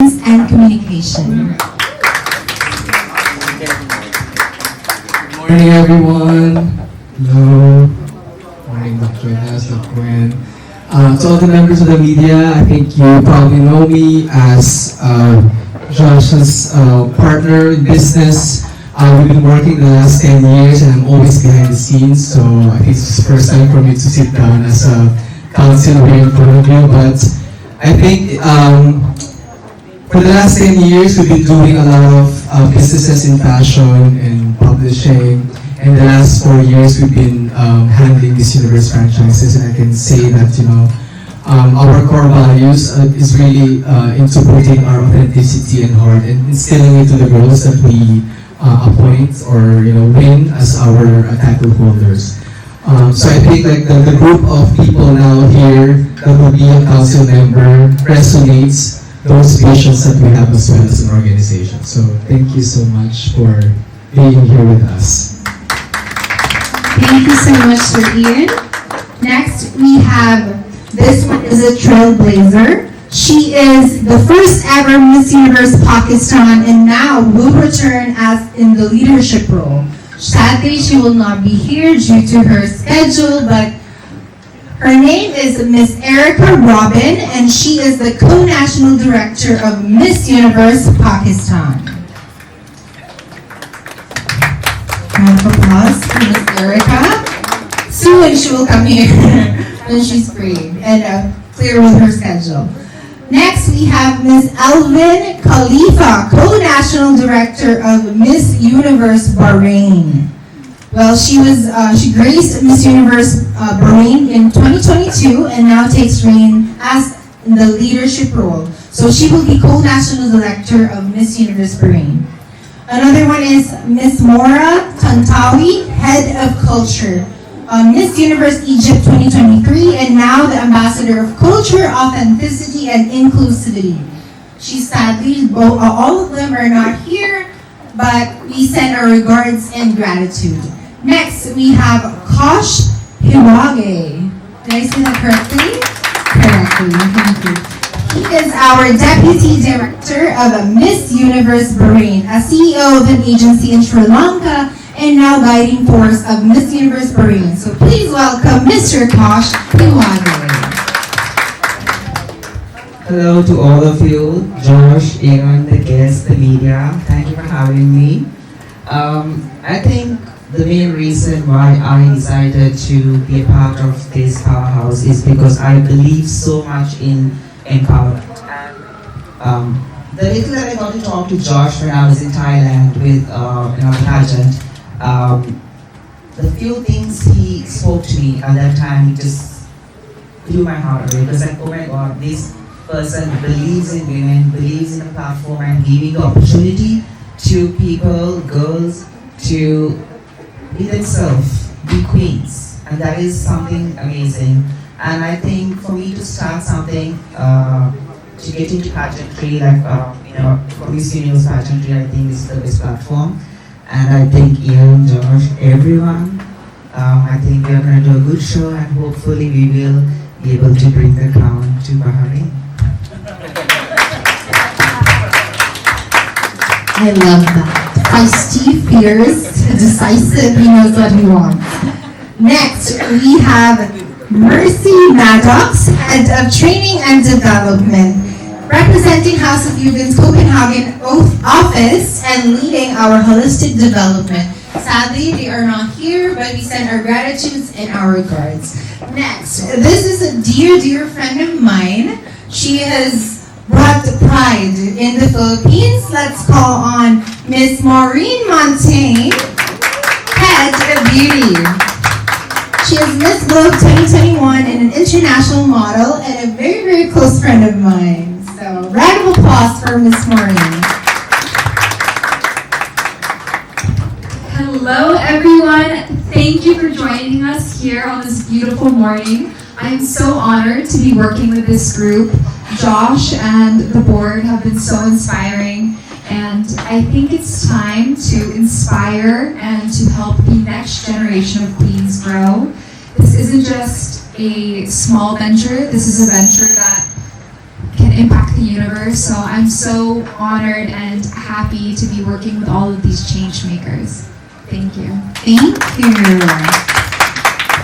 Excellence and Communication. Good morning, everyone. Hello. Morning, Dr. Naz, Dr. Gwen. To all the members of the media, I think you probably know me as Josh's partner in business. We've been working the last 10 years and I'm always behind the scenes, so I think it's the first time for me to sit down as a counsel here in front of you. But I think for the last 10 years, we've been doing a lot of businesses in fashion and publishing. In the last 4 years, we've been handling Miss Universe franchises, and I can say that our core values is really into putting our authenticity and heart and instilling it to the girls that we appoint or win as our title holders. So I think like the group of people now here that will be a council member resonates those visions that we have as well as an organization. So thank you so much for being here with us. Thank you so much, Sir Ian. Next, we have, this one is a trailblazer. She is the first ever Miss Universe Pakistan and now will return as in the leadership role. Sadly, she will not be here due to her schedule, but her name is Miss Erica Robin, and she is the co-national director of Miss Universe Pakistan. Round of applause for Miss Erica. Soon she will come here when she's free and clear with her schedule. Next, we have Miss Elvin Khalifa, co-national director of Miss Universe Bahrain. Well, she graced Miss Universe Bahrain in 2022 and now takes reign as in the leadership role. So she will be co-national director of Miss Universe Bahrain. Another one is Miss Mora Tantawi, head of culture. Miss Universe Egypt 2023 and now the ambassador of culture, authenticity, and inclusivity. She sadly, all of them are not here, but we send our regards and gratitude. Next, we have Kosh Hiwage. Did I say that correctly? Correctly, thank you. He is our Deputy Director of Miss Universe Bahrain, a CEO of an agency in Sri Lanka, and now guiding force of Miss Universe Bahrain. So please welcome Mr. Kosh Hiwage. Hello to all of you, Josh, Ian, the guests, the media. Thank you for having me. I think the main reason why I decided to be a part of this powerhouse is because I believe so much in empowerment. The little that I got to talk to Josh when I was in Thailand with the pageant, the few things he spoke to me at that time just blew my heart away. It was like, oh my God, this person believes in women, believes in the platform and giving the opportunity to people, girls, to be themselves, be queens. And that is something amazing. And I think for me to start something, to get into pageantry, like, for Miss Universe pageantry, I think is the best platform. And I think Ian, Josh, everyone, I think we are going to do a good show and hopefully we will be able to bring the crown to Bahrain. I love that. Feisty, fierce, decisive, he knows what he wants. Next, we have Mercy Maddox, Head of Training and Development, representing House of Jugend's Copenhagen office and leading our holistic development. Sadly, they are not here, but we send our gratitudes and our regards. Next, this is a dear, dear friend of mine. She has brought pride in the Philippines. Let's call on Miss Maureen Montagne, Head of Beauty. She is Miss Globe 2021 and an international model and a very, very close friend of mine. So, round of applause for Miss Maureen. Hello everyone, thank you for joining us here on this beautiful morning. I am so honored to be working with this group. Josh and the board have been so inspiring, and I think it's time to inspire and to help the next generation of queens grow. This isn't just a small venture, this is a venture that can impact the universe. So I'm so honored and happy to be working with all of these change makers. Thank you. Thank you.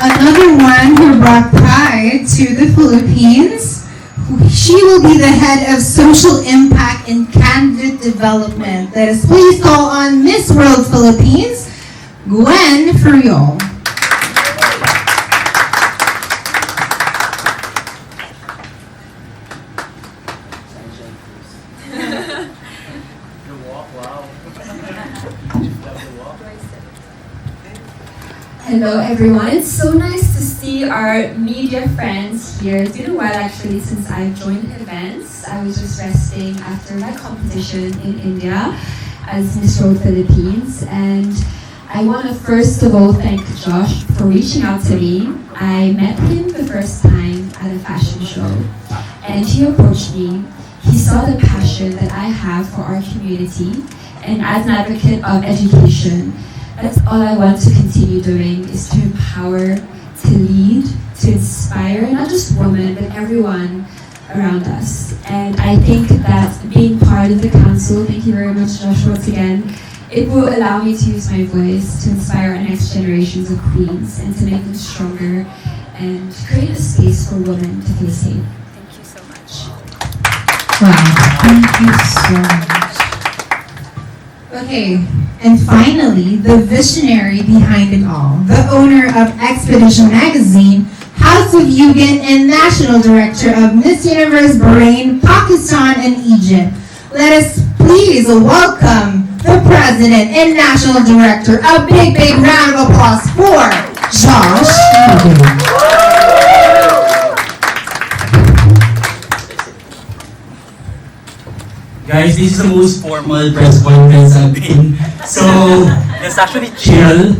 Another one who brought pride to the Philippines. She will be the head of social impact and candidate development. Let us please call on Miss World Philippines, Gwen Furiol. Hello everyone, it's so nice to see our media friends here. It's been a while actually since I've joined events. I was just resting after my competition in India as Miss World Philippines, and I want to first of all thank Josh for reaching out to me. I met him the first time at a fashion show, and he approached me. He saw the passion that I have for our community, and as an advocate of education, that's all I want to continue doing, is to empower, to lead, to inspire, not just women, but everyone around us. And I think that being part of the council, thank you very much Josh once again, it will allow me to use my voice to inspire our next generations of queens and to make them stronger and create a space for women to feel safe. Thank you so much. Wow, thank you so much. Okay, and finally, the visionary behind it all, the owner of Expedition Magazine, House of Yugen, and National Director of Miss Universe Bahrain, Pakistan, and Egypt. Let us please welcome the President and National Director. A big, big round of applause for Josh Yugen. Guys, this is the most formal press conference I've been. So, let's actually chill.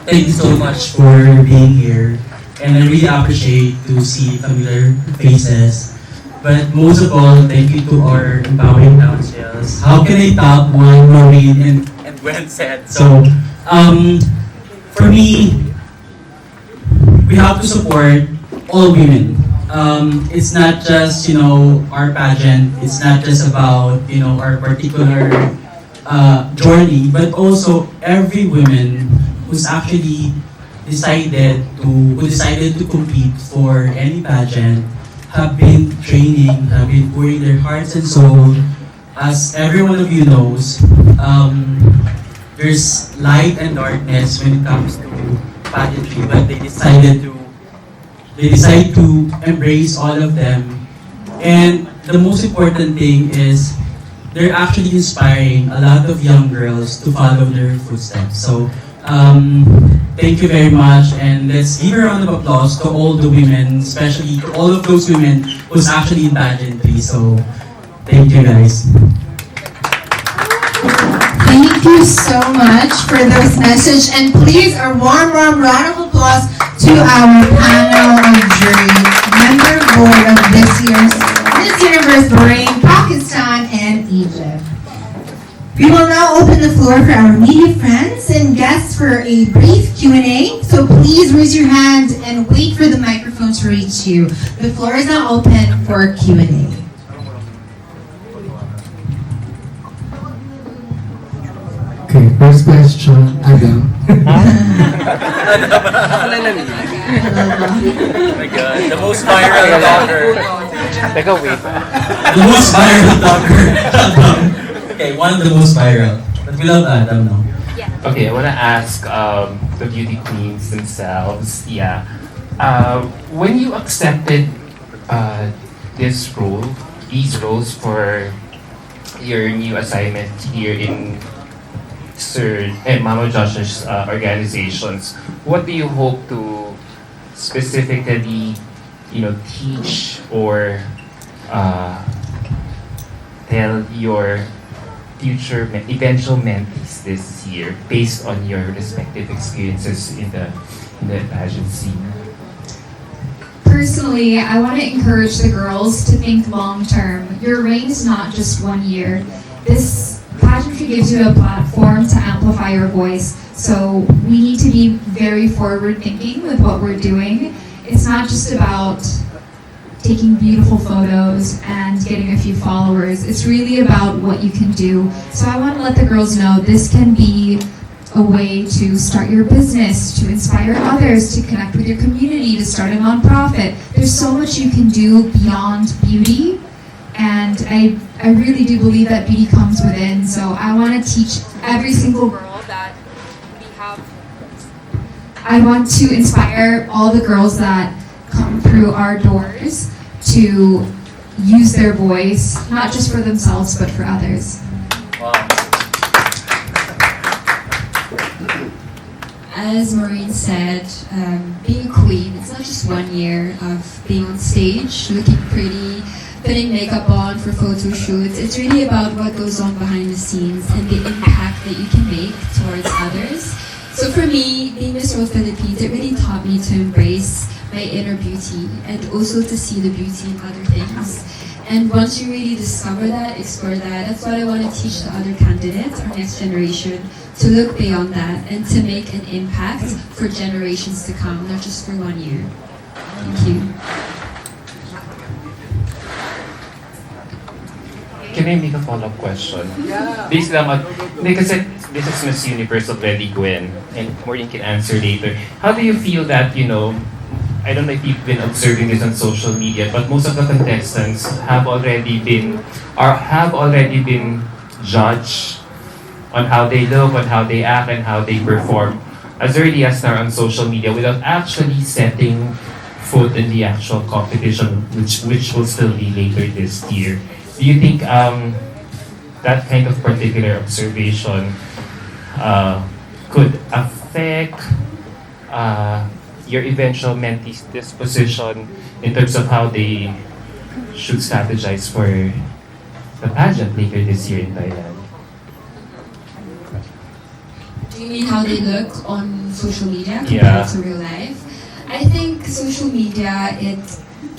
Thank you so much for being here. And I really appreciate to see familiar faces. But most of all, thank you to our empowering councils. How can I top one Maureen and Gwen said? So, for me, we have to support all women. It's not just, our pageant, it's not just about, our particular journey, but also every woman who's actually decided to compete for any pageant, have been training, have been pouring their hearts and soul. As every one of you knows, there's light and darkness when it comes to pageantry, but they decide to embrace all of them. And the most important thing is they're actually inspiring a lot of young girls to follow their footsteps. So thank you very much, and let's give a round of applause to all the women, especially to all of those women who's actually in pageantry. So thank you guys. Thank you so much for those messages, and please a warm round of applause to our panel of jury, member board of this year's Miss Universe Bahrain, Pakistan, and Egypt. We will now open the floor for our media friends and guests for a brief Q&A. So please raise your hand and wait for the microphone to reach you. The floor is now open for Q&A. Okay, first question, Adam. Oh my god, the most viral talker. The most viral talker. Okay, one of the most viral. But we love Adam now. Okay, I want to ask the beauty queens themselves. Yeah, when you accepted these roles for your new assignment here in Sir and Mama Josh's organizations, what do you hope to specifically, teach or tell your future eventual mentees this year based on your respective experiences in the pageant scene? Personally, I want to encourage the girls to think long term. Your reign is not just 1 year. This pageantry gives you a platform to amplify your voice. So we need to be very forward thinking with what we're doing. It's not just about taking beautiful photos and getting a few followers. It's really about what you can do. So I want to let the girls know this can be a way to start your business, to inspire others, to connect with your community, to start a nonprofit. There's so much you can do beyond beauty, and I really do believe that beauty comes within. So I want to teach every single girl that we have. I want to inspire all the girls that come through our doors to use their voice, not just for themselves, but for others. Wow. As Maureen said, being a queen, it's not just 1 year of being on stage, looking pretty, putting makeup on for photo shoots. It's really about what goes on behind the scenes and the impact that you can make towards others. So for me, being Miss World Philippines, it really taught me to embrace my inner beauty and also to see the beauty in other things. And once you really discover that, explore that, that's what I want to teach the other candidates, our next generation, to look beyond that and to make an impact for generations to come, not just for 1 year. Thank you. Can I make a follow-up question? Based lang kasi this is Miss Universe already, Gwen, and Maureen can answer later. How do you feel that, I don't know if you've been observing this on social media, but most of the contestants have already been judged on how they look, on how they act, and how they perform as early as now on social media without actually setting foot in the actual competition, which will still be later this year. Do you think that kind of particular observation could affect your eventual mentee's disposition in terms of how they should strategize for the pageant later this year in Thailand? Do you mean how they look on social media compared Yeah. to real life? I think social media, it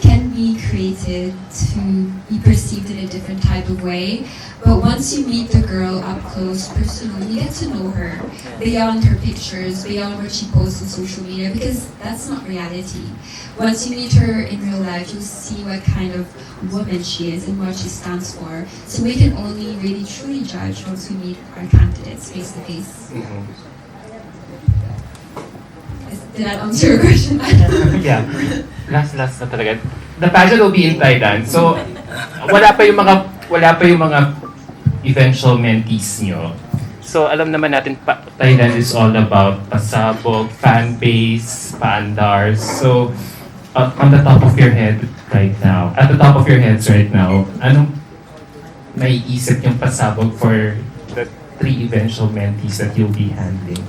can be created to be perceived in a different type of way. But once you meet the girl up close, personally, you get to know her beyond her pictures, beyond what she posts on social media, because that's not reality. Once you meet her in real life, you'll see what kind of woman she is and what she stands for. So we can only really truly judge once we meet our candidates face to face. Did that answer your question? Yeah. Last na talaga. The pageant will be in Thailand. So, wala pa yung mga eventual mentees nyo. So, alam naman natin, Thailand is all about pasabog, fan base, paandars. So, on the top of your head right now, at the top of your heads right now, anong naiisip yung pasabog for the 3 eventual mentees that you'll be handling?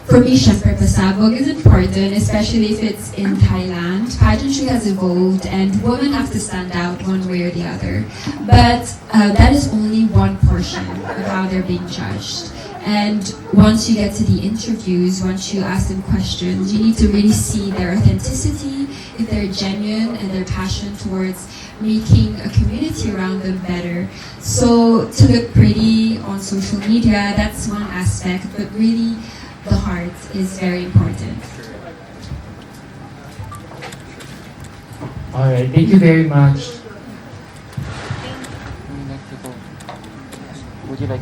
For me, syempre, pasabog is important, especially if it's in Thailand. Pageantry has evolved and women have to stand out one way or the other. But that is only one portion of how they're being judged. And once you get to the interviews, once you ask them questions, you need to really see their authenticity, if they're genuine and their passion towards making a community around them better. So to look pretty on social media, that's one aspect, but really the heart is very important. Alright, thank you very much.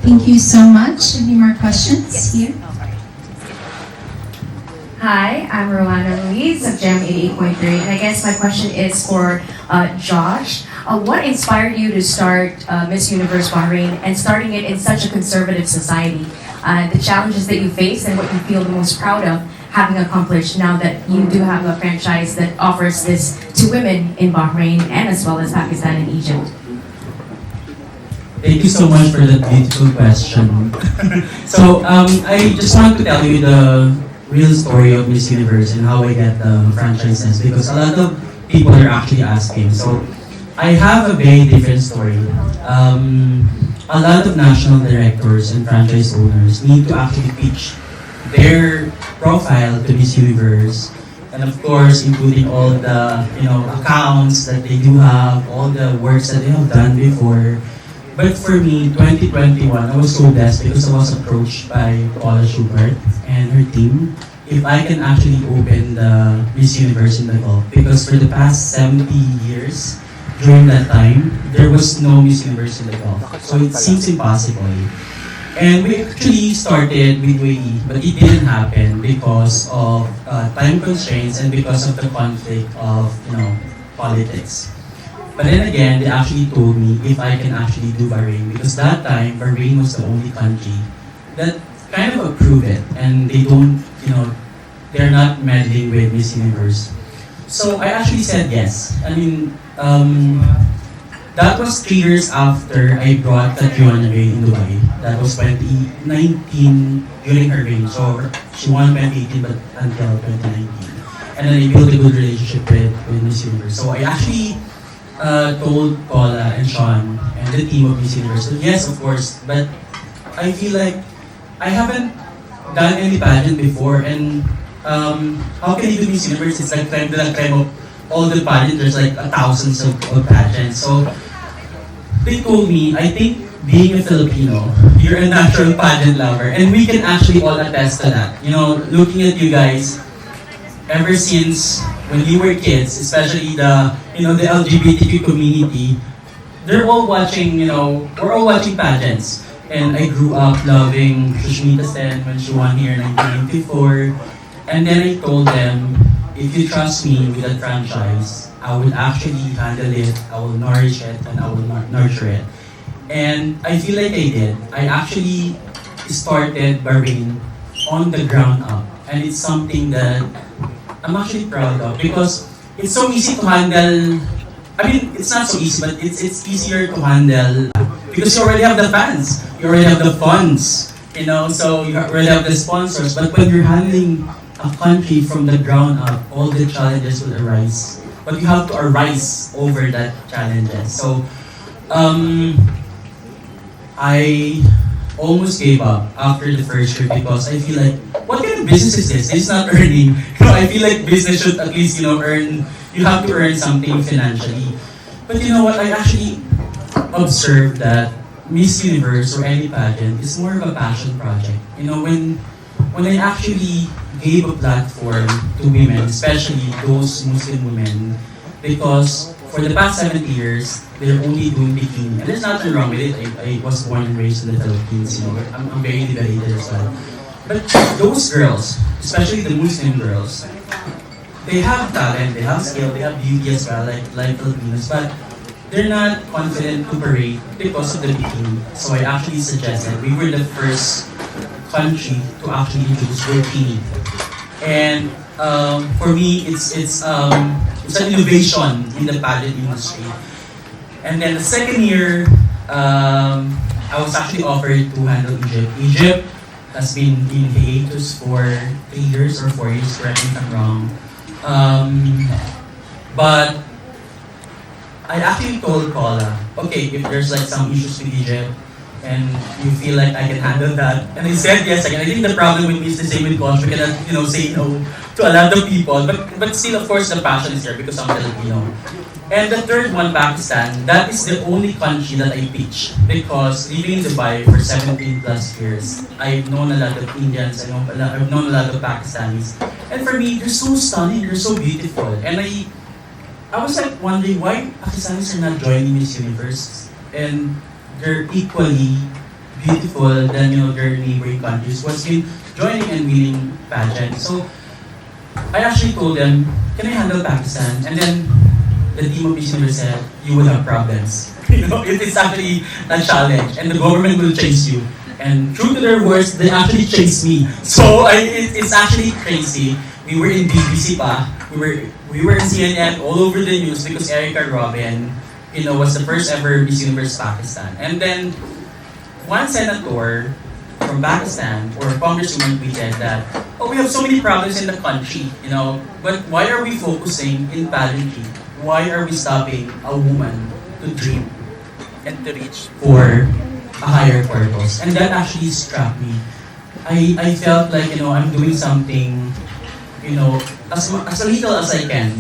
Thank you so much. Any more questions here? Hi, I'm Rowana Ruiz of Gem 88.3, and I guess my question is for Josh. What inspired you to start Miss Universe Bahrain and starting it in such a conservative society? The challenges that you face and what you feel the most proud of having accomplished now that you do have a franchise that offers this to women in Bahrain and as well as Pakistan and Egypt. Thank you so much for that beautiful question. So, I just want to tell you the real story of Miss Universe and how I get the franchises because a lot of people are actually asking. So, I have a very different story. A lot of national directors and franchise owners need to actually pitch their profile to Miss Universe, and of course, including all the accounts that they do have, all the works that they have done before. But for me, 2021, I was so blessed because I was approached by Paula Schubert and her team. if I can actually open the Miss Universe in the Gulf, because for the past 70 years, during that time, there was no Miss Universe in the Gulf. So it seems impossible. And we actually started with UAE, but it didn't happen because of time constraints and because of the conflict of, politics. But then again, they actually told me if I can actually do Bahrain, because that time, Bahrain was the only country that kind of approved it, and they don't, they're not meddling with Miss Universe. So I actually said yes. I mean, that was 3 years after I brought Catriona Ray in Dubai. That was 2019 during her reign. So she won 2018 but until 2019. And then I built a good relationship with Miss Universe. So I actually told Paula and Xian and the team of Miss Universe, so yes, of course, but I feel like I haven't done any pageant before, and how can you do Miss Universe? It's like creme de la creme of all the pageants. There's like thousands of pageants. So they told me, I think being a Filipino, you're a natural pageant lover, and we can actually all attest to that. Looking at you guys, ever since when you were kids, especially the LGBTQ community, they're all watching, we're all watching pageants. And I grew up loving Shushmita Sen when she won here in 1994. And then I told them, if you trust me with a franchise, I will actually handle it, I will nourish it, and I will nurture it. And I feel like I did. I actually started Bahrain on the ground up. And it's something that I'm actually proud of, because it's so easy to handle. I mean, it's not so easy, but it's easier to handle because you already have the fans, you already have the funds, so you already have the sponsors. But when you're handling a country from the ground up, all the challenges will arise. But you have to arise over that challenges. So, I almost gave up after the first year because I feel like, what kind of business is this? It's not earning. I feel like business should at least, earn. You have to earn something financially. But you know what? I actually observed that Miss Universe or any pageant is more of a passion project. When I actually gave a platform to women, especially those Muslim women, because for the past 70 years, they're only doing bikini. And there's nothing wrong with it. I was born and raised in the Philippines, I'm very liberated as well. But those girls, especially the Muslim girls, they have talent, they have skill, they have beauty as well, like Filipinos, but they're not confident to parade because of the bikini. So I actually suggested, we were the first country to actually introduce bikini. And for me, it's an innovation in the pageant industry. And then the second year, I was actually offered to handle Egypt. Egypt has been in hiatus for 3 years or 4 years, correct me if I'm wrong. But I actually told Paula, okay, if there's like some issues with Egypt and you feel like I can handle that, and I said yes again. I think the problem with me is the same with Coach. We cannot, say no to a lot of people, but still, of course, the passion is there because I'm Filipino. And the third one, Pakistan, that is the only country that I pitch because living in Dubai for 17 plus years, I've known a lot of Indians, I've known a lot of Pakistanis. And for me, they're so stunning, they're so beautiful. And I was like wondering why Pakistanis are not joining Miss Universe. And they're equally beautiful than their neighboring countries what's been joining and winning pageant. So I actually told them, can I handle Pakistan? And then the team of Miss Universe said, you will have problems. It's actually a challenge, and the government will chase you. And true to their words, they actually chased me. So it's actually crazy. We were in BBC pa. We were in CNN all over the news because Erica Robin, was the first ever Miss Universe Pakistan. And then one senator from Pakistan or congresswoman tweeted that, we have so many problems in the country, but why are we focusing in pageantry? Why are we stopping a woman to dream and to reach for a higher purpose? And that actually struck me. I felt like, I'm doing something, as little as I can,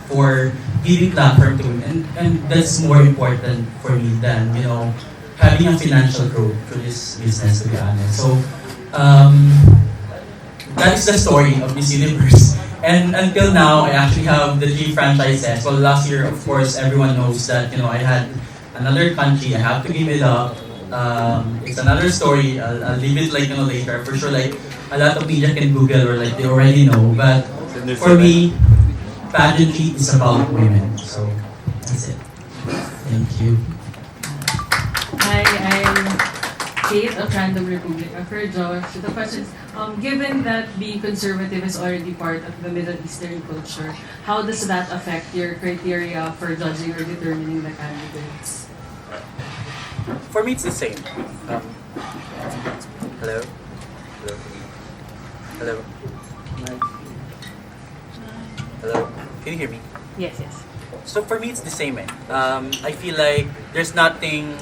for giving platform to women. And that's more important for me than, having a financial growth through this business, to be honest. So, that is the story of Miss Universe. And until now, I actually have the 3 franchises. Well, last year, of course, everyone knows that, I had another country. I have to give it up. It's another story. I'll leave it later. For sure, a lot of media can Google or they already know. But for me, pageantry is about women. So that's it. Thank you. Hi, I'm Kate of Random Republic. For Josh, the question is, given that being conservative is already part of the Middle Eastern culture, how does that affect your criteria for judging or determining the candidates? For me, it's the same. Hello? Hello? Hello? Hello? Can you hear me? Yes, yes. So for me, it's the same. I feel like there's nothing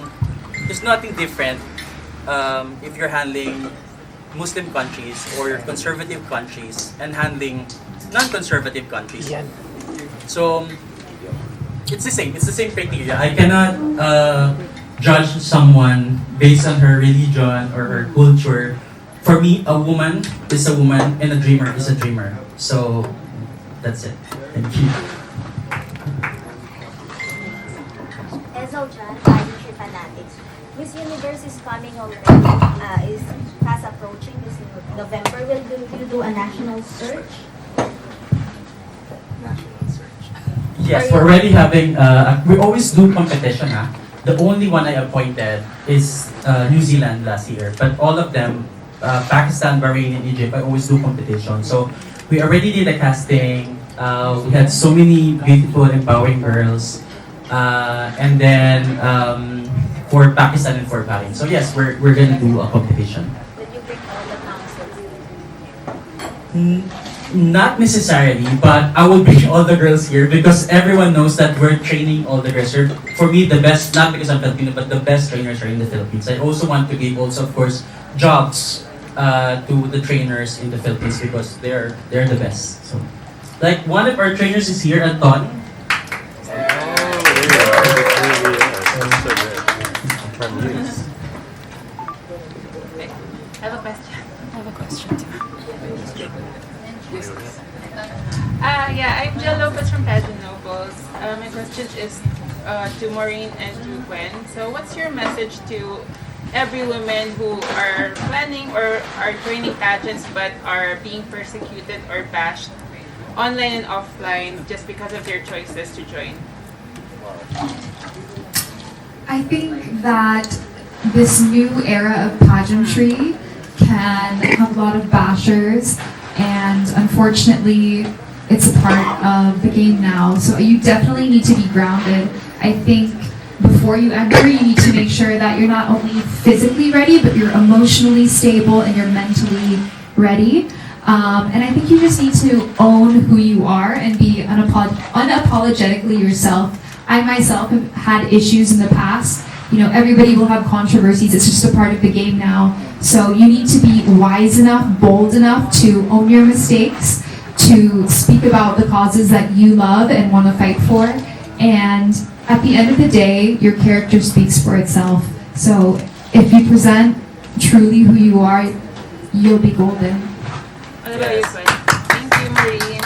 different if you're handling Muslim countries or conservative countries and handling non-conservative countries. So it's the same. It's the same criteria. I cannot judge someone based on her religion or her culture. For me, a woman is a woman and a dreamer is a dreamer. So that's it. Thank you. Jan, pageantry fanatics. Miss Universe is coming already. Is fast approaching this November. Will you do a national search? Yes, we're already having. We always do competition. The only one I appointed is New Zealand last year, but all of them, Pakistan, Bahrain, and Egypt, I always do competition. So we already did a casting. We had so many beautiful, empowering girls. And then for Pakistan and for Bahrain. So yes, we're gonna do a competition. Will you bring all the councils? Not necessarily, but I will bring all the girls here because everyone knows that we're training all the girls. For me, the best, not because I'm Filipino, but the best trainers are in the Philippines. I also want to give also, of course, jobs to the trainers in the Philippines because they're the best. So, like one of our trainers is here, Anton. I'm Jill Lopez from Pageant Nobles. My question is to Maureen and to Gwen. So what's your message to every woman who are planning or are joining pageants but are being persecuted or bashed online and offline just because of their choices to join? I think that this new era of pageantry can have a lot of bashers, and unfortunately, it's a part of the game now. So you definitely need to be grounded. I think before you enter, you need to make sure that you're not only physically ready, but you're emotionally stable and you're mentally ready. And I think you just need to own who you are and be unapologetically yourself. I myself have had issues in the past. Everybody will have controversies. It's just a part of the game now. So you need to be wise enough, bold enough to own your mistakes, to speak about the causes that you love and want to fight for. And at the end of the day, your character speaks for itself. So if you present truly who you are, you'll be golden. What about you, Gwen? Thank you, Maureen.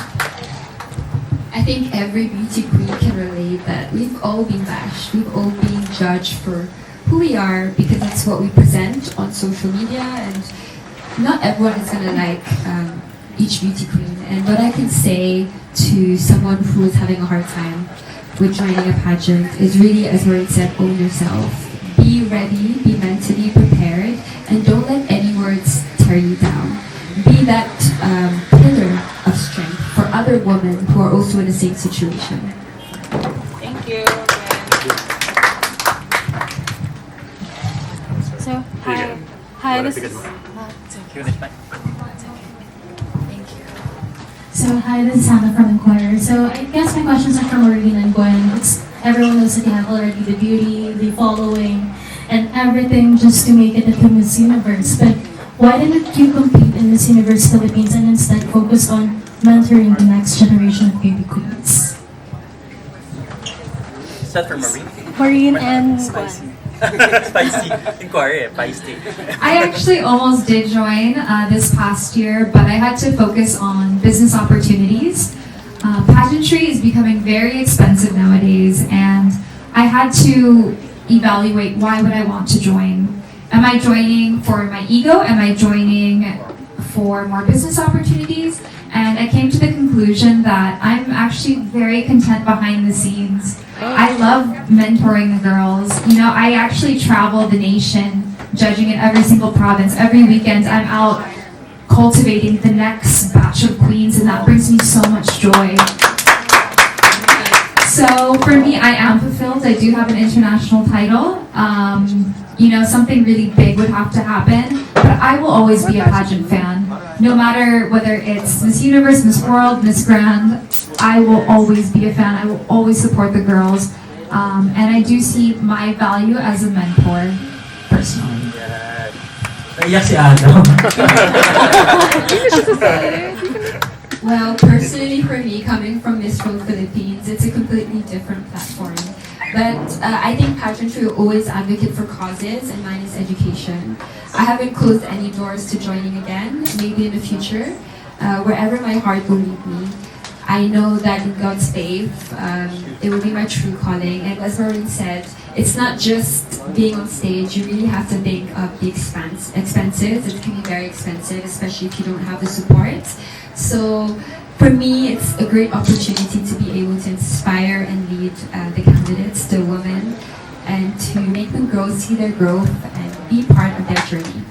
I think every beauty queen can relate that we've all been bashed, we've all been judged for who we are because that's what we present on social media, and not everyone is gonna like each beauty queen. And what I can say to someone who is having a hard time with joining a pageant is really, as Maureen said, own yourself. Be ready, be mentally prepared, and don't let any words tear you down. Be that pillar of strength for other women who are also in the same situation. Thank you. So, hi, this is... So, hi, this is Hannah from Inquirer. So, I guess my questions are for Maureen and Gwen. Everyone knows that you have already the beauty, the following, and everything just to make it into Miss Universe. But why didn't you compete in Miss Universe Philippines and instead focus on mentoring the next generation of beauty queens? Is that for Maureen? Maureen and Gwen. Spicy. Inquiry, feisty. I actually almost did join this past year, but I had to focus on business opportunities. Pageantry is becoming very expensive nowadays, and I had to evaluate why would I want to join. Am I joining for my ego? Am I joining for more business opportunities? And I came to the conclusion that I'm actually very content behind the scenes. I love mentoring the girls. You know, I actually travel the nation, judging in every single province. Every weekend, I'm out cultivating the next batch of queens, and that brings me so much joy. So for me, I am fulfilled. I do have an international title. You know, something really big would have to happen, but I will always be a pageant fan. No matter whether it's Miss Universe, Miss World, Miss Grand, I will always be a fan. I will always support the girls. And I do see my value as a mentor, personally. Naiyak si Adam. Well, personally for me, coming from Miss World Philippines, it's a completely different platform. But I think pageantry will always advocate for causes, and mine is education. I haven't closed any doors to joining again, maybe in the future, wherever my heart will lead me. I know that in God's faith, it will be my true calling. And as Maureen said, it's not just being on stage. You really have to think of the expenses. It can be very expensive, especially if you don't have the support. So for me, it's a great opportunity to be able to inspire and lead the candidates, the women, and to make them grow, see their growth, and be part of their journey.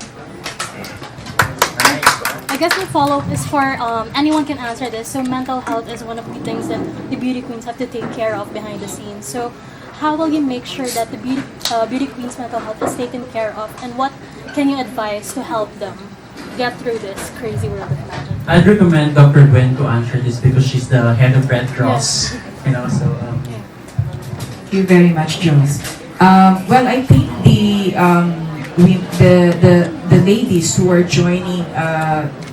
I guess my follow-up is for anyone can answer this. So mental health is one of the things that the beauty queens have to take care of behind the scenes. So how will you make sure that the beauty queens' mental health is taken care of, and what can you advise to help them get through this crazy world of pageant? I'd recommend Dr. Gwen to answer this because she's the head of Red Cross. You know, so Thank you very much, Jones. Well, I think the ladies who are joining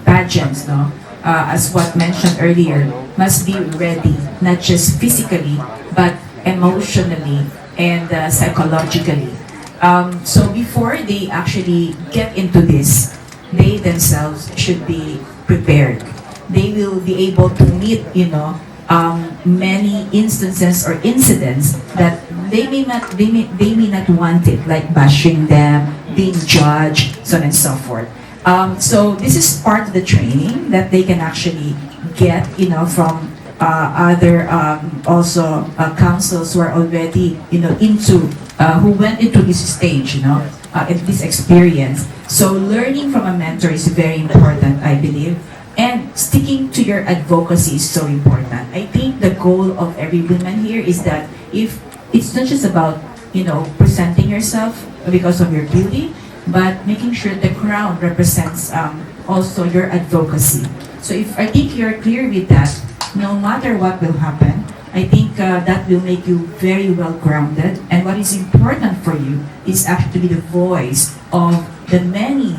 pageants, no, as what mentioned earlier, must be ready, not just physically, but emotionally and psychologically. So before they actually get into this, they themselves should be prepared. They will be able to meet, many instances or incidents that they may not want it, like bashing them, being judged, so on and so forth. So this is part of the training that they can actually get, from other also councils who are already, who went into this stage, this experience. So learning from a mentor is very important, I believe. And sticking to your advocacy is so important. I think the goal of every woman here is that if it's not just about, presenting yourself because of your beauty, but making sure the crown represents also your advocacy. So if I think you're clear with that, no matter what will happen, I think that will make you very well grounded. And what is important for you is actually to be the voice of the many,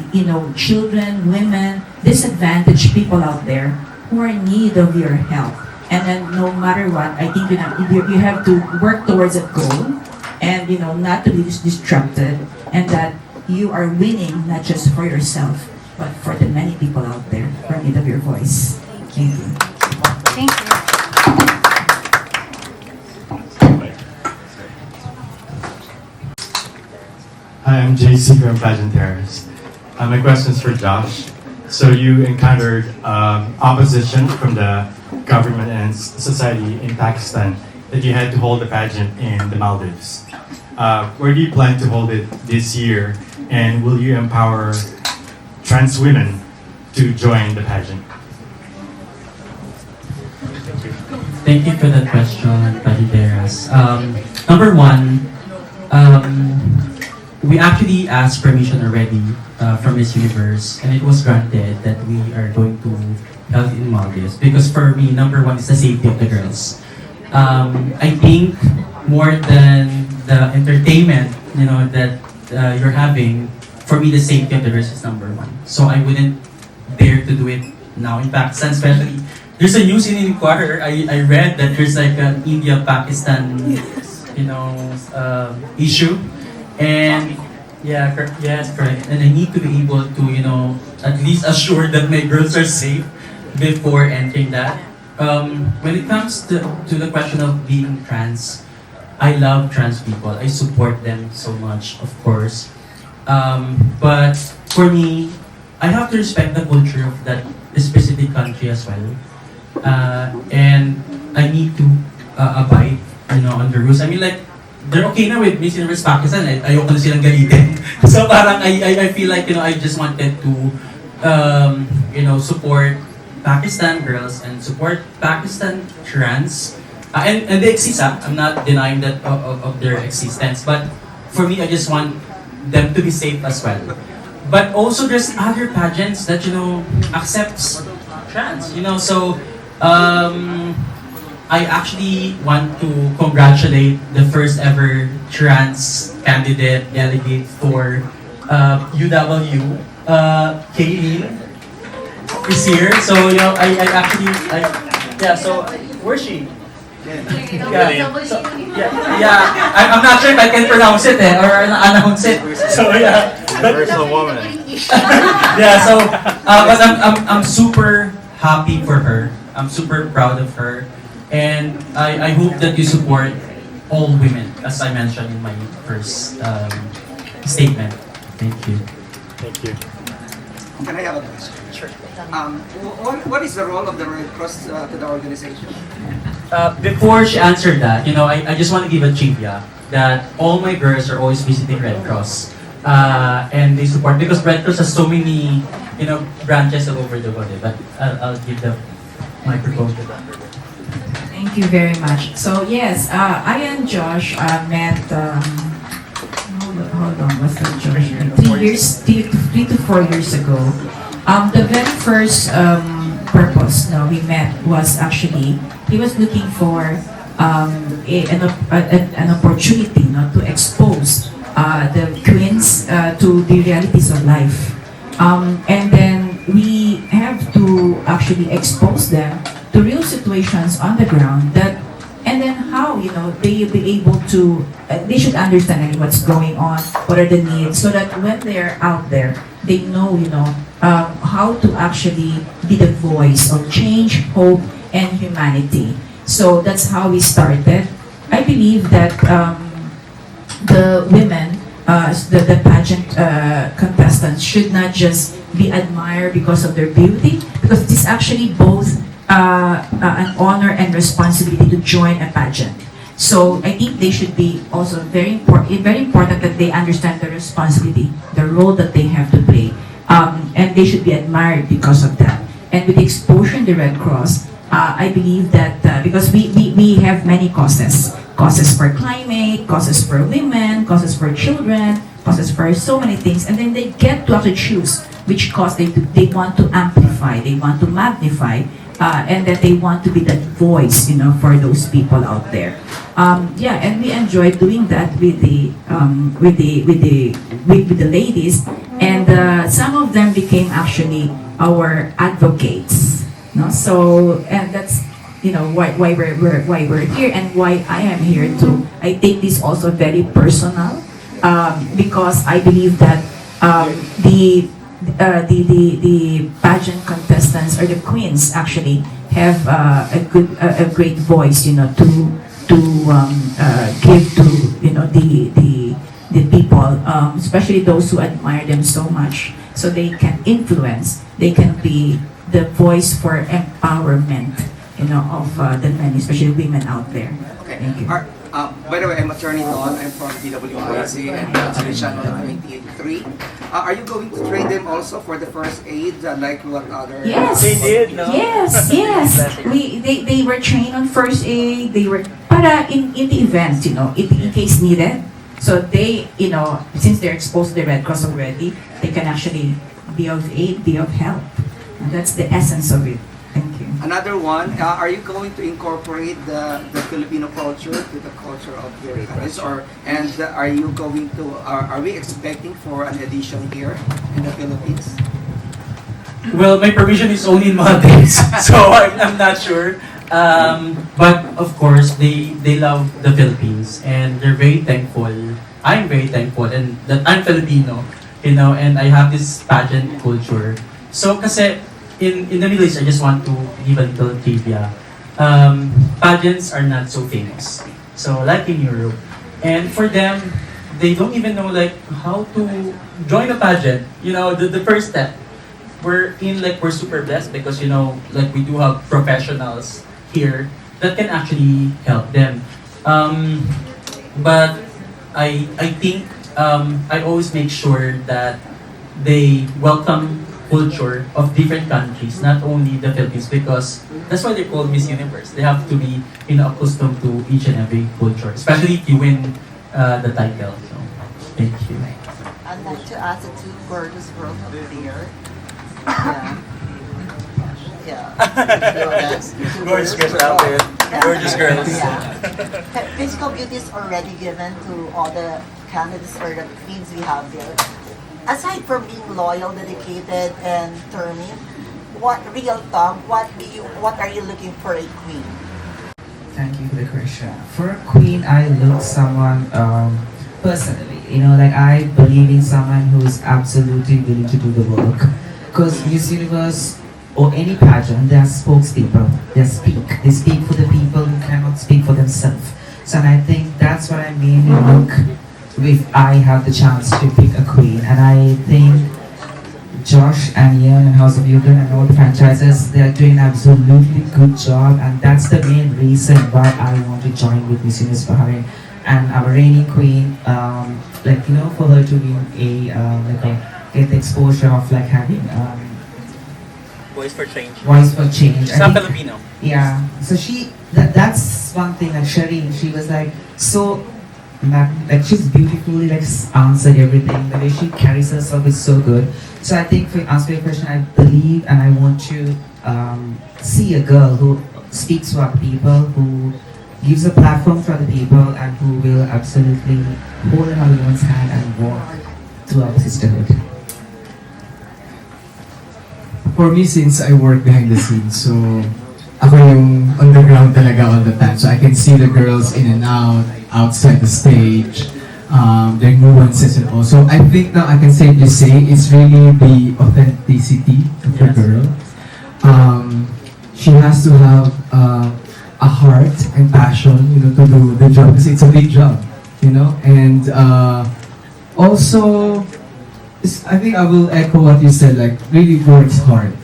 children, women, disadvantaged people out there who are in need of your help. And then no matter what, I think you have to work towards a goal and, not to be distracted, and that you are winning not just for yourself, but for the many people out there who are in need of your voice. Thank you. Thank you. Hi, I'm JC from Pageant Terrace. My question is for Josh. So you encountered opposition from the government and society in Pakistan that you had to hold the pageant in the Maldives. Where do you plan to hold it this year, and will you empower trans women to join the pageant? thank you for that question, Pageanteras. Number one, we actually asked permission already from Miss Universe, and it was granted that we are going to held in Maldives. Because for me, number one is the safety of the girls. I think more than the entertainment, that you're having, for me, the safety of the girls is number one. So I wouldn't dare to do it now in Pakistan, especially. There's a news in Inquirer. I read that there's like an India-Pakistan, issue. And yeah, yes, correct. And I need to be able to, at least assure that my girls are safe before entering that. When it comes to the question of being trans, I love trans people. I support them so much, of course. But for me, I have to respect the culture of that specific country as well. And I need to abide, on the rules. I mean, like, they're okay na with Miss Universe Pakistan. Ayoko na silang galitin. So parang I feel like, I just wanted to, support Pakistan girls and support Pakistan trans. And they exist, I'm not denying that of their existence. But for me, I just want them to be safe as well. But also there's other pageants that, accepts trans, so I actually want to congratulate the first ever trans candidate delegate for UW, Kaylin is here. So, so where's she? I'm not sure if I can pronounce it or announce it. So There's a woman. but I'm super happy for her. I'm super proud of her, and I hope that you support all women, as I mentioned in my first statement. Thank you. Thank you. Can I have a question? Sure. What is the role of the Red Cross to the organization? Before she answered that, I just want to give a trivia that all my girls are always visiting Red Cross. And they support, because Red Cross has so many, branches all over the world. But I'll give the microphone to them. Thank you very much. So yes, I and Josh met. Hold on, what's that, Josh? 3 to 4 years ago. The very first purpose we met was actually he was looking for an opportunity to expose the queens to the realities of life. And then we have to actually expose them to real situations on the ground and then how, they'll be able to, they should understand what's going on, what are the needs, so that when they're out there, they know, how to actually be the voice of change, hope, and humanity. So that's how we started. I believe that the women, the pageant contestants should not just be admired because of their beauty, because it is actually both an honor and responsibility to join a pageant. So I think they should be also very important that they understand the responsibility, the role that they have to play, and they should be admired because of that. And with the exposure in the Red Cross, I believe that because we have many causes for climate, causes for women, causes for children, causes for so many things, and then they get to actually choose which cause they want to amplify, they want to magnify, and that they want to be that voice, for those people out there. And we enjoy doing that with the ladies, and some of them became actually our advocates. So, and that's why we're here and why I am here too. I take this also very personal, because I believe that the pageant contestants or the queens actually have a great voice, to give to the people, especially those who admire them so much, so they can influence, they can be the voice for empowerment, of the men, especially women out there. Okay. Thank you. By the way, I'm Attorney Don. I'm from PWIC and Channel 98.3. Are you going to train them also for the first aid, like what other? Yes. They did, no? Yes. They were trained on first aid. They were in the event, in case needed. So they, since they're exposed to the Red Cross already, they can actually be of aid, be of help. And that's the essence of it. Thank you. Another one, are you going to incorporate the Filipino culture to the culture of your countries, and are you going to, are we expecting for an edition here in the Philippines? Well, my permission is only in Montagne, so I'm not sure. But of course, they love the Philippines, and they're very thankful I'm very thankful and that I'm Filipino, and I have this pageant culture. So, kasi in the Middle East, I just want to give a little trivia. Pageants are not so famous. So, like in Europe. And for them, they don't even know like how to join a pageant. The first step. We're super blessed because like we do have professionals here that can actually help them. But I think I always make sure that they welcome culture of different countries, not only the Philippines, because that's why they're called Miss Universe. They have to be accustomed to each and every culture, especially if you win the title. So, thank you. I'd like to ask the two gorgeous girls over there. Yeah. Gorgeous girls out there. Gorgeous girls. Yeah. Physical beauty is already given to all the candidates or the queens we have there. Aside from being loyal, dedicated, and determined, what are you looking for a queen? Thank you for the question. For a queen, I look someone personally. Like I believe in someone who's absolutely willing to do the work. Because Miss Universe or any pageant, they are spokespeople. They speak for the people who cannot speak for themselves. So and I think that's what I mainly look if I have the chance to pick a queen. And I think Josh and Xian and House of Yukon and all the franchises, they are doing an absolutely good job, and that's the main reason why I want to join with Miss Universe Bahrain. And our reigning queen, for her to be get the exposure of having Voice for change. Voice for change. She's not Filipino. Yeah. So that's one thing. Like Shireen, she was so. She's beautifully answered everything. The way she carries herself is so good. So I think, for answer your question, I believe and I want to see a girl who speaks to other people, who gives a platform to other people, and who will absolutely hold another one's hand and walk to our sisterhood. For me, since I work behind the scenes, so ako yung underground talaga all the time. So I can see the girls in and out, outside the stage, their nuances and all. So I think now I can safely say it's really the authenticity of the girl. She has to have a heart and passion, to do the job because it's a big job, And also, I think I will echo what you said, really works hard.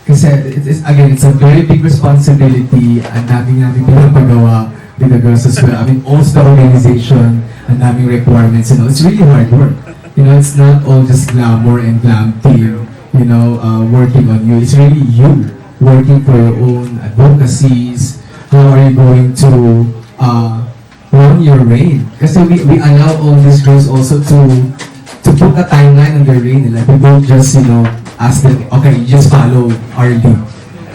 Kasi it's a very big responsibility and daming pinapagawa with the girls as well. I mean, also the organization and daming requirements, it's really hard work. It's not all just glamour and glam team, working on you. It's really you working for your own advocacies. How are you going to run your reign? Kasi we allow all these girls also to put a timeline on their reign. We don't just, ask them, okay, you just follow our lead.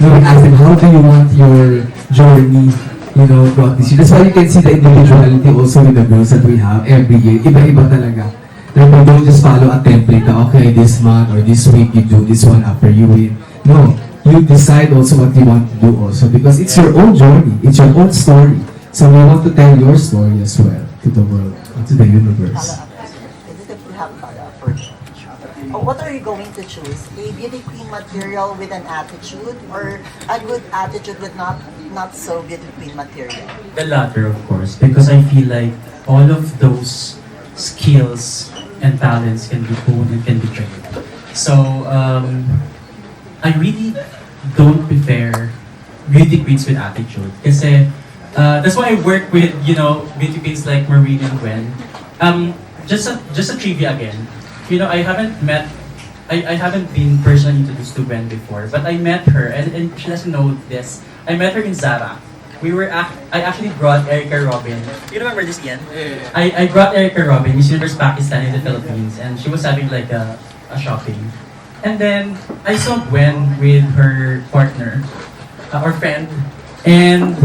No, we ask them, how do you want your journey, throughout this year? That's why you can see the individuality also with the girls that we have every year. Iba-iba talaga. We don't just follow a template na, okay, this month or this week you do this one after you win. No, you decide also what you want to do also because it's your own journey, it's your own story. So we want to tell your story as well to the world, to the universe. What are you going to choose? A beauty queen material with an attitude, or a good attitude with not so beauty queen material? The latter, of course, because I feel like all of those skills and talents can be honed and can be trained. So I really don't prefer beauty queens with attitude. Kasi that's why I work with beauty queens like Maureen and Gwen. Just a trivia again. I haven't been personally introduced to Gwen before, but I met her, and she doesn't know this. I met her in Zara. I actually brought Erica Robin. You remember this, Xian? Yeah. I brought Erica Robin, Miss Universe Pakistan in the Philippines, and she was having a shopping. And then I saw Gwen with her partner, or friend, and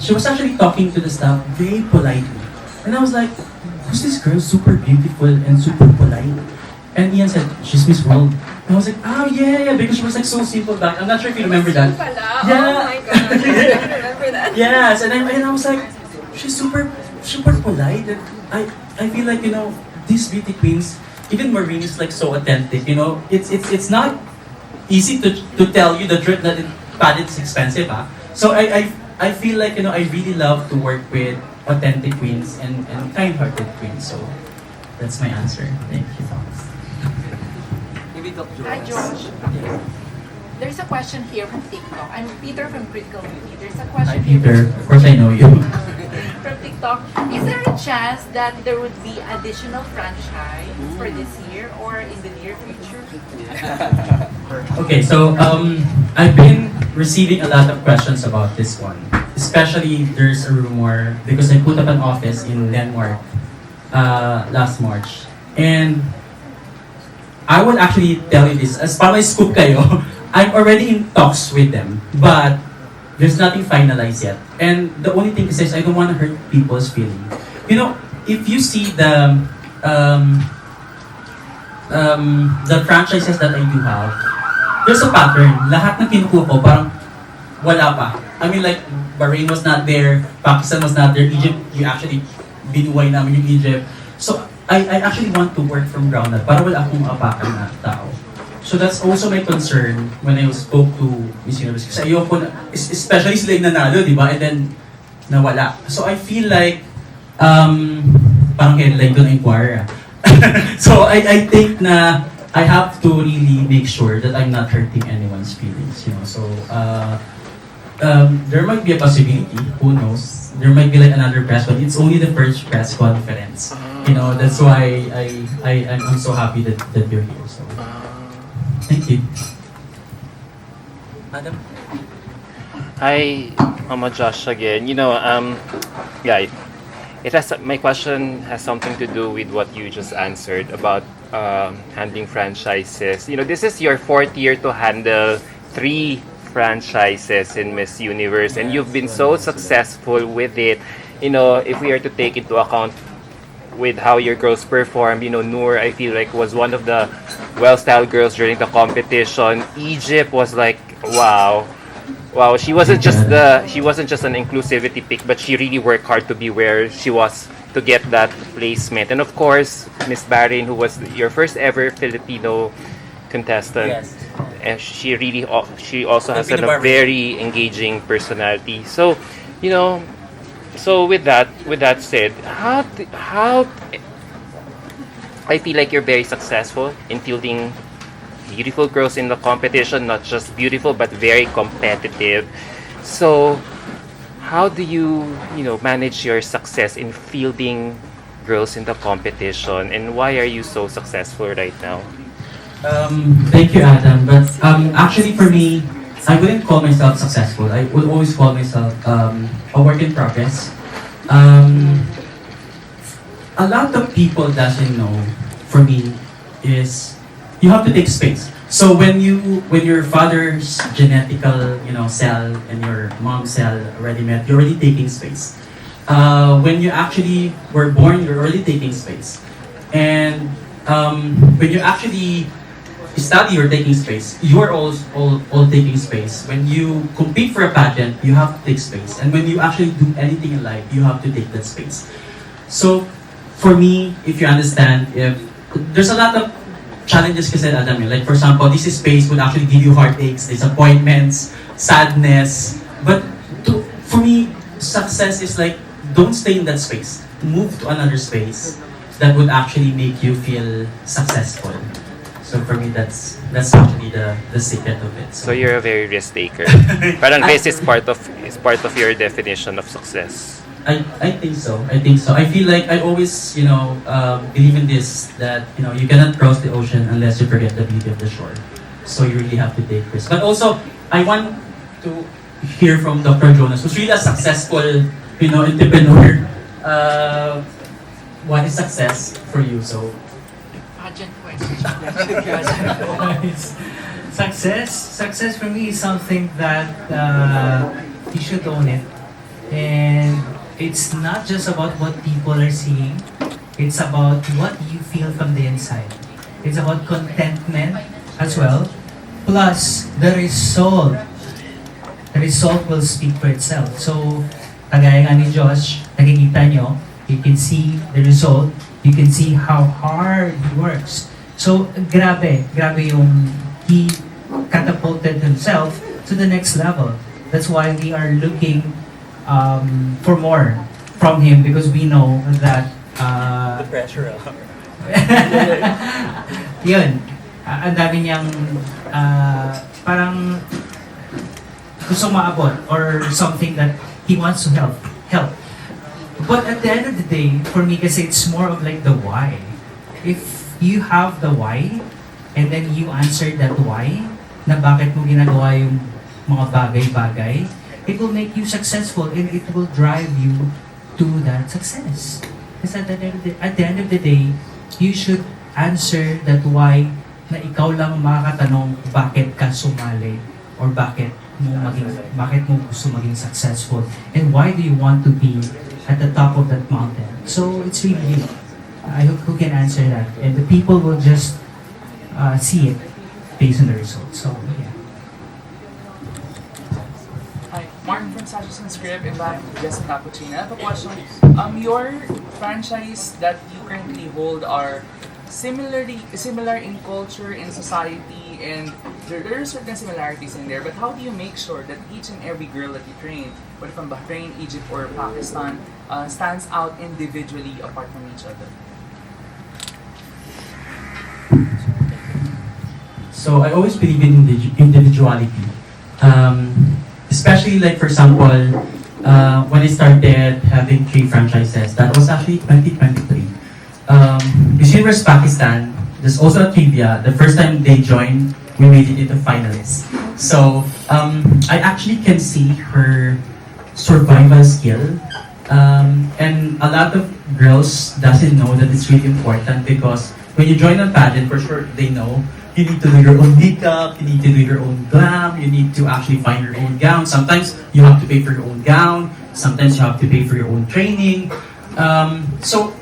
she was actually talking to the staff very politely. And I was like, who's this girl? Super beautiful and super polite. And Xian said, she's Miss World. And I was like, oh yeah, because she was so simple back. I'm not sure if you remember that. Yeah. Oh my god, I remember that. Yes, and I was like, she's super super polite. And I feel like, these beauty queens, even Maureen is like so authentic, it's not easy to tell you the truth that pageant's expensive, ah. So I feel like, I really love to work with authentic queens and kind-hearted queens. So that's my answer. Thank you. Hi, Josh. There's a question here from TikTok. I'm Peter from Critical Beauty. There's a Hi, question here Peter. Of course I know you. from TikTok. Is there a chance that there would be additional franchise for this year or in the near future? Okay, so I've been receiving a lot of questions about this one. Especially, there's a rumor because I put up an office in Denmark last March. And I would actually tell you this, as para may scoop kayo, I'm already in talks with them, but there's nothing finalized yet. And the only thing is I don't want to hurt people's feeling. If you see the franchises that I do have, there's a pattern. Lahat ng kinukuha ko, parang wala pa. I mean, like, Bahrain was not there, Pakistan was not there, Egypt, you actually binuway namin yung Egypt. So, I actually want to work from ground up para wala akong maapakan na tao. So that's also my concern when I spoke to Miss Universe. Kasi ayoko na, especially sila yung nanalo, di ba? And then, nawala. So I feel like, parang headline doon na inquire. So I think na I have to really make sure that I'm not hurting anyone's feelings, So, there might be a possibility, who knows? There might be like another press, but it's only the first press conference. That's why I'm so happy that you're here. So, thank you. Madam? Hi, Mama Josh again. Yeah, my question has something to do with what you just answered about handling franchises. This is your 4th year to handle 3 franchises in Miss Universe, and you've been so successful with it. If we are to take into account with how your girls performed, Noor, I feel like, was one of the well-styled girls during the competition. Egypt was like, wow, she wasn't just an inclusivity pick, but she really worked hard to be where she was to get that placement. And of course, Miss Bahrain, who was your first ever Filipino contestant. Yes. And she also has a very engaging personality. So, so with that said, how I feel like you're very successful in fielding beautiful girls in the competition, not just beautiful but very competitive. So, how do you manage your success in fielding girls in the competition, and why are you so successful right now? Thank you, Adam. But actually, for me, I wouldn't call myself successful. I would always call myself a work in progress. A lot of people doesn't know. For me, is you have to take space. So when your father's genetical cell and your mom's cell already met, you're already taking space. When you actually were born, you're already taking space, and when you actually study, you're taking space. You are all taking space. When you compete for a pageant, you have to take space. And when you actually do anything in life, you have to take that space. So, for me, if you understand, if there's a lot of challenges kasi Adam, like for example, this space would actually give you heartaches, disappointments, sadness. But for me, success is like, don't stay in that space. Move to another space that would actually make you feel successful. So for me, that's actually the secret of it. So you're a very risk taker. Parang risk is part of your definition of success. I think so. I feel like I always believe in this, that you cannot cross the ocean unless you forget the beauty of the shore. So you really have to take risks. But also, I want to hear from Dr. Jonas, who's really a successful entrepreneur. What is success for you? So. Pageant question. Success for me is something that you should own it, and it's not just about what people are seeing. It's about what you feel from the inside. It's about contentment as well. Plus the result. The result will speak for itself. So, kagaya nga ni Josh, nakikita nyo, You can see the result. You can see how hard he works. So, grabe yung he catapulted himself to the next level. That's why we are looking for more from him because we know that The pressure. yun. Ang dami niyang parang gusto maabot or something that he wants to help. But at the end of the day, for me kasi it's more of like the why. If you have the why and then you answer that why na bakit mo ginagawa yung mga bagay-bagay, it will make you successful and it will drive you to that success. Kasi at the end of the day, you should answer that why na ikaw lang makakatanong bakit ka sumali or bakit mo gusto maging successful and why do you want to be at the top of that mountain. So it's really you. I hope who can answer that and the people will just see it based on the results. So yeah. Hi, Martin from Sasha Script and back Jessica Cappuccino. I have a question. Your franchise that you currently hold are similar in culture, in society, and there are certain similarities in there. But how do you make sure that each and every girl that you train, whether from Bahrain, Egypt, or Pakistan, stands out individually apart from each other? So I always believe in individuality. Especially like for example, when I started having 3 franchises, that was actually 2023. Miss Universe Pakistan, there's also a trivia. The first time they joined, we made it into finalists. So I actually can see her survival skill. And a lot of girls doesn't know that it's really important because when you join a pageant, for sure they know you need to do your own makeup, you need to do your own glam, you need to actually find your own gown. Sometimes you have to pay for your own gown, sometimes you have to pay for your own training. So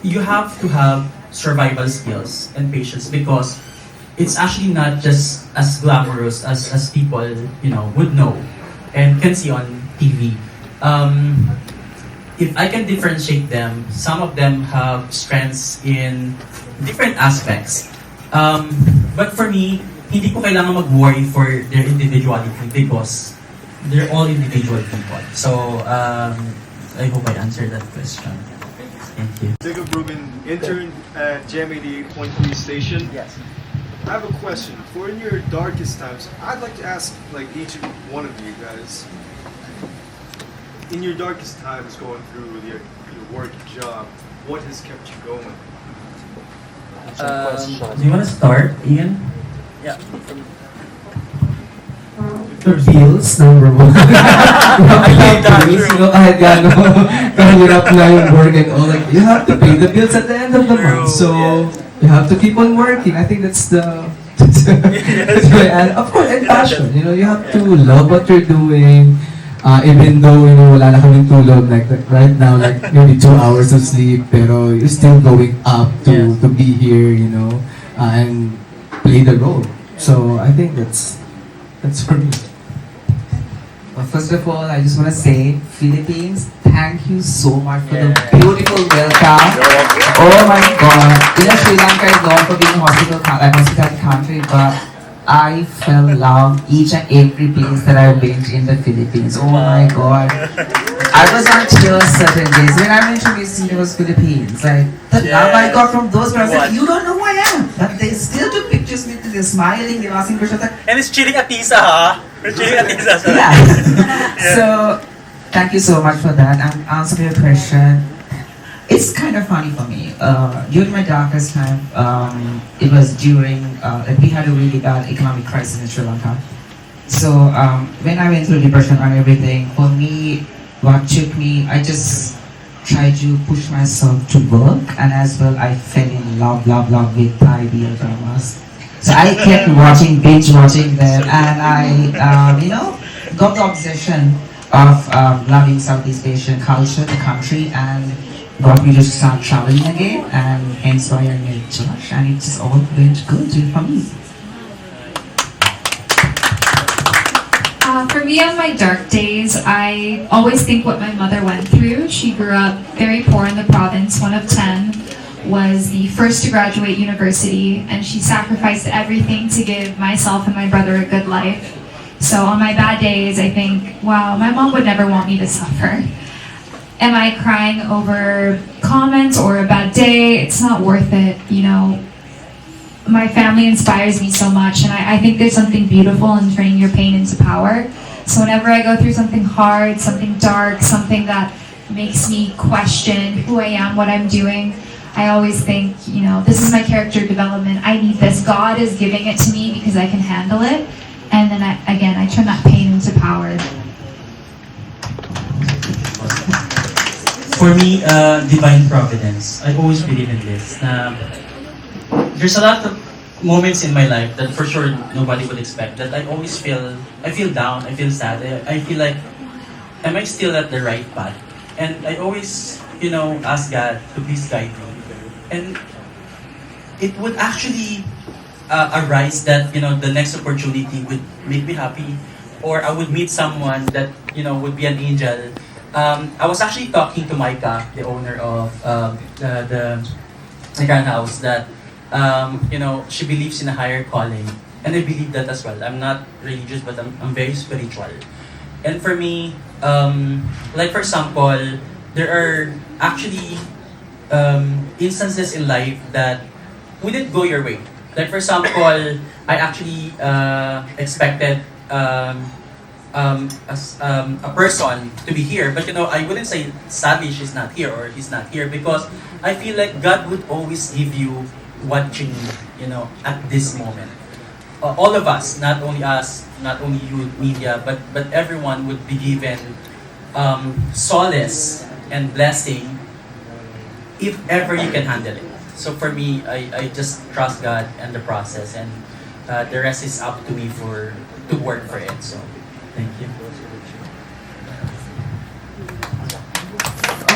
you have to have survival skills and patience because it's actually not just as glamorous as people would know and can see on TV. If I can differentiate them, some of them have strengths in different aspects. But for me, hindi ko kailangan mag-worry for their individuality because they're all individual people. So I hope I answered that question. Thank you. Jacob Rubin, intern at Jam 88.3 station. Yes. I have a question. For in your darkest times, I'd like to ask like each one of you guys, in your darkest times going through your work job, what has kept you going? Do you want to start, Ian? Yeah. The bills, number one. Kahit kahirap na yung work and all, like, you have to pay the bills at the end of the month. So, you have to keep on working. I think that's the... and of course, and passion. You have to love what you're doing. Even though, wala na kaming tulog, like right now, like maybe 2 hours of sleep, pero you're still going up to be here, and play the role. So I think that's for me. Well, first of all, I just want to say, Philippines, thank you so much for the beautiful welcome. Oh my God, Sri Lanka is known for being a hospitality country, but I fell in love each and every place that I've been in the Philippines. Oh my God. I was on tears certain days when I went to Miss Universe Philippines. Like, the love I got from those girls, like, you don't know who I am. But they still took pictures with me, they're smiling, they're asking questions. Like, And it's chilling at Tisa, ha? We're chilling at Tisa. yeah. So, thank you so much for that. And answer your question. It's kind of funny for me. During my darkest time, it was during, we had a really bad economic crisis in Sri Lanka. So when I went through depression and everything, for me, what took me, I just tried to push myself to work, and as well I fell in love with Thai BL dramas. So I kept binge watching them, and I, got the obsession of loving Southeast Asian culture, the country, and got me to start traveling again, and hence why I met Josh, and it just all went good for me. For me, on my dark days, I always think what my mother went through. She grew up very poor in the province, one of 10, was the first to graduate university, and she sacrificed everything to give myself and my brother a good life. So on my bad days, I think, wow, my mom would never want me to suffer. Am I crying over comments or a bad day? It's not worth it, you know. My family inspires me so much, and I think there's something beautiful in turning your pain into power. So whenever I go through something hard, something dark, something that makes me question who I am, what I'm doing, I always think, you know, this is my character development. I need this. God is giving it to me because I can handle it. And then I turn that pain into power. For me, divine providence. I always believe in this. There's a lot of moments in my life that for sure nobody would expect, that I feel down, I feel sad, I feel like, am I still at the right path? And I always, you know, ask God to please guide me. And it would actually arise that, you know, the next opportunity would make me happy, or I would meet someone that, you know, would be an angel. I was actually talking to Micah, the owner of the grand house, that you know, she believes in a higher calling, and I believe that as well. I'm not religious, but I'm very spiritual. And for me, like for example, there are actually instances in life that wouldn't go your way. Like for example, I actually expected as a person to be here, but you know, I wouldn't say sadly she's not here or he's not here, because I feel like God would always give you what you need, you know, at this moment. All of us, not only us, not only you, media, but everyone would be given solace and blessing if ever you can handle it. So for me, I just trust God and the process, and the rest is up to me to work for it. So thank you.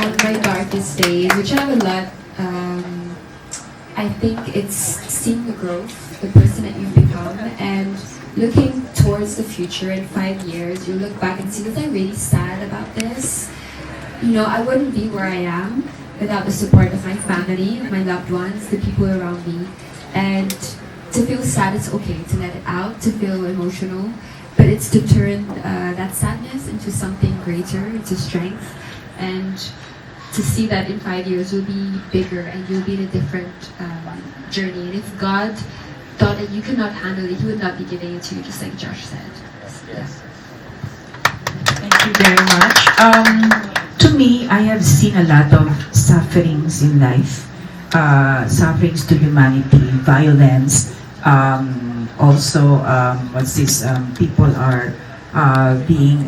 On my darkest days, which I have a lot, I think it's seeing the growth, the person that you've become, and looking towards the future in 5 years. You look back and see, was I really sad about this? You know, I wouldn't be where I am without the support of my family, of my loved ones, the people around me. And to feel sad, it's okay to let it out, to feel emotional, but it's to turn that sadness into something greater, into strength, and to see that in 5 years you'll be bigger and you'll be in a different journey. And if God thought that you could not handle it, He would not be giving it to you, just like Josh said. Yes. Thank you very much. To me, I have seen a lot of sufferings in life, sufferings to humanity, violence. Also, people are being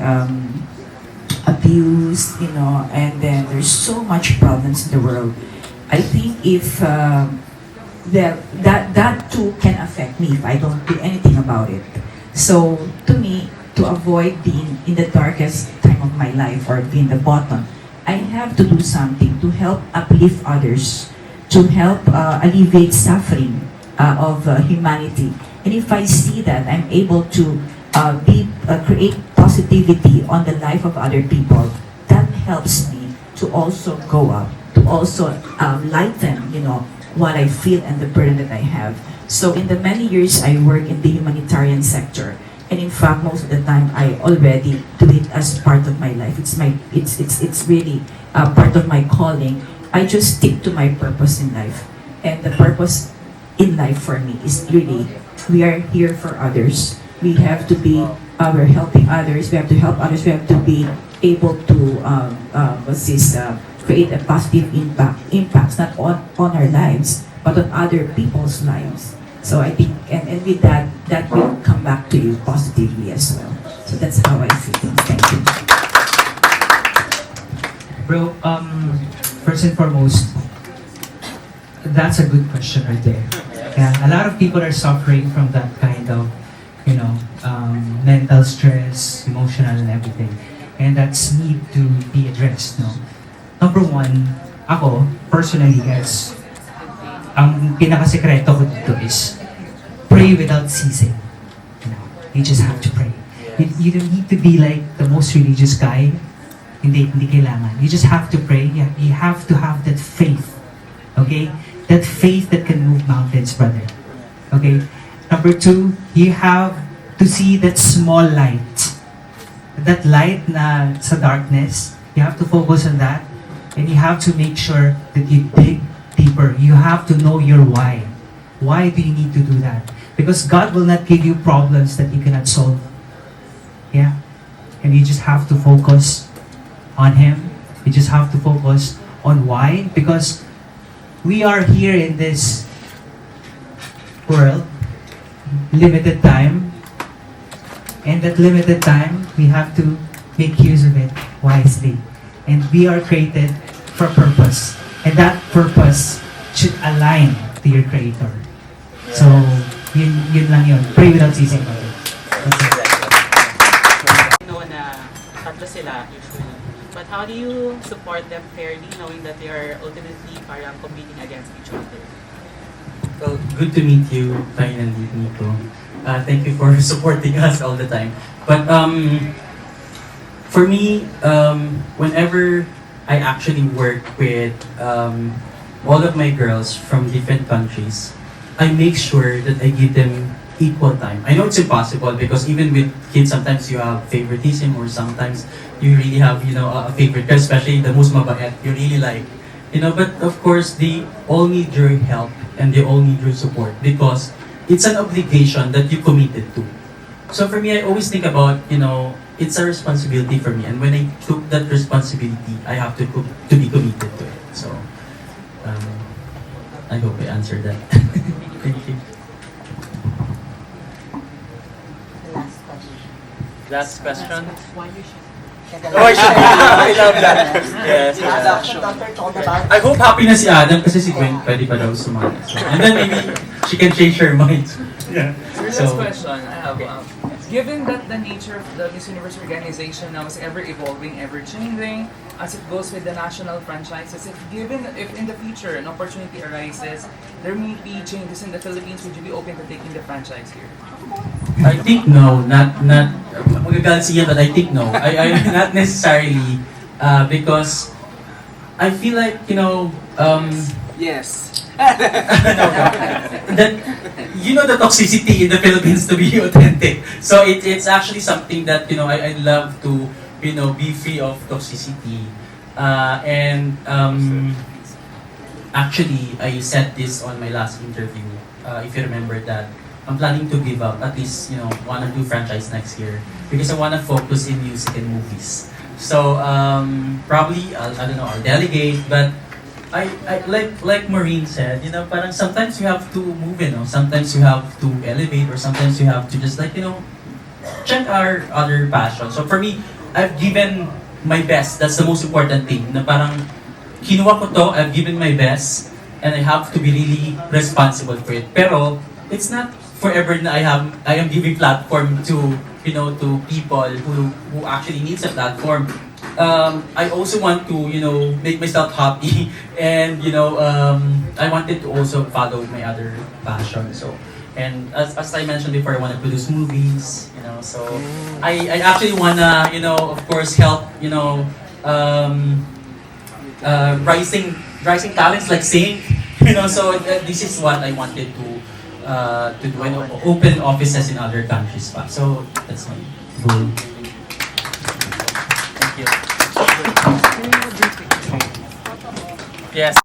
abused, you know, and then there's so much problems in the world. I think if that too can affect me if I don't do anything about it. So to me, to avoid being in the darkest time of my life or being the bottom, I have to do something to help uplift others, to help alleviate suffering of humanity. And if I see that I'm able to create positivity on the life of other people, that helps me to also go up, to also lighten, you know, what I feel and the burden that I have. So in the many years I work in the humanitarian sector, and in fact most of the time I already do it as part of my life. It's really part of my calling. I just stick to my purpose in life, and the purpose in life for me is really, we are here for others. We have to be, we're helping others. We have to help others. We have to be able to create a positive impacts not on our lives, but on other people's lives. So I think, and with that will come back to you positively as well. So that's how I see things. Thank you. Bro, first and foremost, that's a good question right there. Yeah, a lot of people are suffering from that kind of, you know, mental stress, emotional and everything. And that's need to be addressed, no? Number one, ako, personally, guys, ang pinakasekreto ko dito is pray without ceasing. You know, you just have to pray. You don't need to be like the most religious guy. Hindi kailangan. You just have to pray. You have to have that faith. Okay? That faith that can move mountains, brother. Okay? Number 2, you have to see that small light. That light na sa darkness, you have to focus on that. And you have to make sure that you dig deeper. You have to know your why. Why do you need to do that? Because God will not give you problems that you cannot solve. Yeah? And you just have to focus on Him. You just have to focus on why. Because we are here in this world, limited time. And that limited time, we have to make use of it wisely. And we are created for a purpose. And that purpose should align to your Creator. So, yun lang yun. Pray without ceasing. That's it. Know na tatlo sila usually. But how do you support them fairly knowing that they are ultimately parang competing against each other? Well, good to meet you finally, Nico. Thank you for supporting us all the time. But for me, whenever I actually work with all of my girls from different countries, I make sure that I give them equal time. I know it's impossible because even with kids, sometimes you have favoritism or sometimes you really have, a favorite, especially the most mabait, you really like, but of course, they all need your help and they all need your support because it's an obligation that you committed to. So for me, I always think about, it's a responsibility for me. And when I took that responsibility, I have to be committed to it. So, I hope I answered that. Thank you. Last question. Last question? Why you should? Oh, I should. I love that. Yes. I hope happy na si Adam kasi si Gwen pwede pa daw sumali. So, and then maybe she can change her mind. Yeah. Last question I have. Given that the nature of the Miss Universe organization now is ever evolving, ever changing, as it goes with the national franchises, if in the future an opportunity arises, there may be changes in the Philippines, would you be open to taking the franchise here? I think no, not magagalit siya, but I think no. I not necessarily because I feel like yes. that the toxicity in the Philippines to be authentic. So it's actually something that I love to be free of toxicity. And actually I said this on my last interview. If you remember that, I'm planning to give up at least 1 or 2 franchise next year because I want to focus in music and movies. So probably I'll delegate, but I like Maureen said, parang sometimes you have to move, sometimes you have to elevate, or sometimes you have to just check our other passion. So for me, I've given my best. That's the most important thing. Na parang kinuha ko to, I've given my best, and I have to be really responsible for it. Pero it's not forever na I am giving platform to to people who actually needs a platform. I also want to, make myself happy and, I wanted to also follow my other passion. So, and as I mentioned before, I want to produce movies, so I actually want to, of course, help, rising talents like sing, so this is what I wanted to do, open offices in other countries. So, that's my goal. Thank you. Yes.